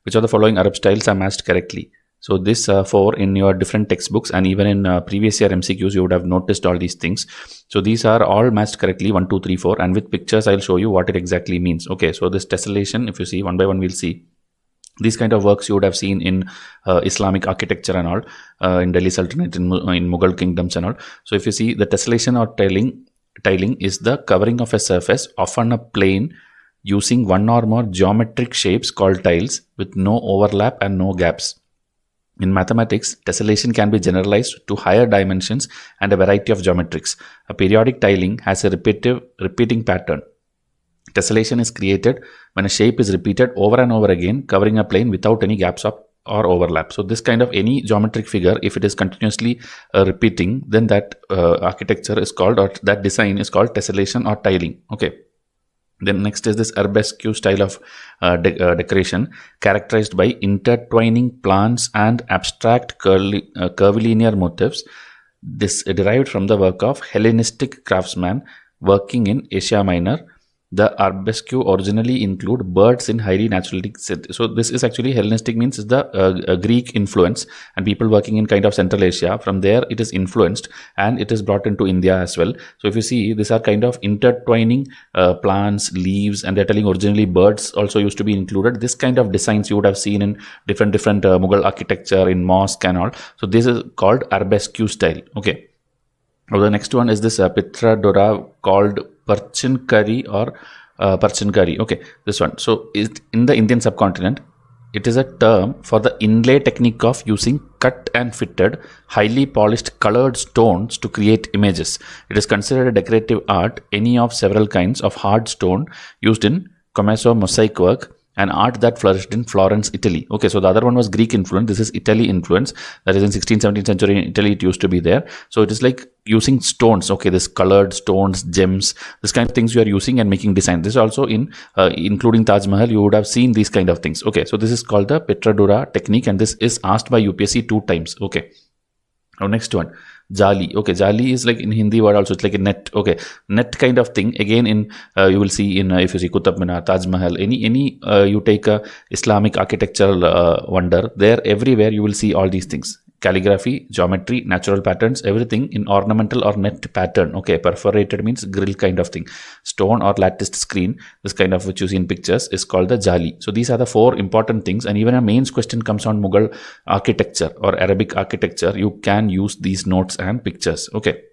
Which of the following Arab styles are matched correctly? So this 4 in your different textbooks and even in previous year MCQs, you would have noticed all these things. So these are all matched correctly, 1, 2, 3, 4, and with pictures I'll show you what it exactly means. Okay, so this tessellation, if you see one by one, we'll see these kind of works you would have seen in Islamic architecture and all, in Delhi Sultanate, in Mughal kingdoms and all. So if you see, the tessellation or tiling is the covering of a surface, often a plane, using one or more geometric shapes called tiles with no overlap and no gaps. In mathematics, tessellation can be generalized to higher dimensions and a variety of geometrics. A periodic tiling has a repeating pattern. Tessellation is created when a shape is repeated over and over again, covering a plane without any gaps or overlap. So this kind of any geometric figure, if it is continuously repeating, then that architecture is called, or that design is called tessellation or tiling. Okay. Then next is this arabesque style of decoration, characterized by intertwining plants and abstract curvilinear motifs. This derived from the work of Hellenistic craftsmen working in Asia Minor. The arabesque originally include birds in highly naturalistic set. So this is actually Hellenistic, means is the Greek influence, and people working in kind of Central Asia. From there it is influenced and it is brought into India as well. So if you see, these are kind of intertwining plants, leaves, and they're telling originally birds also used to be included. This kind of designs you would have seen in different Mughal architecture, in mosque and all. So this is called arabesque style. Okay. Now the next one is this Pitra Dora, called Parchinkari or Parchinkari. Okay, this one. So in the Indian subcontinent, it is a term for the inlay technique of using cut and fitted, highly polished colored stones to create images. It is considered a decorative art, any of several kinds of hard stone used in Comesso mosaic work, an art that flourished in Florence, Italy. Okay, so the other one was Greek influence. This is Italy influence. That is in 16th, 17th century in Italy, it used to be there. So it is like using stones. Okay, this colored stones, gems, this kind of things you are using and making design. This is also in, including Taj Mahal, you would have seen these kind of things. Okay, so this is called the Petradura technique, and this is asked by UPSC 2 times. Okay. Now next one, Jali. Okay, Jali is like in Hindi word also, it's like a net. Okay, net kind of thing. Again, in you will see in if you see Qutub Minar, Taj Mahal, any you take a Islamic architectural wonder, there everywhere you will see all these things. Calligraphy, geometry, natural patterns, everything in ornamental or net pattern. Okay, perforated means grill kind of thing. Stone or latticed screen, this kind of which you see in pictures, is called the Jali. So these are the 4 important things, and even a mains question comes on Mughal architecture or Arabic architecture, you can use these notes and pictures. Okay.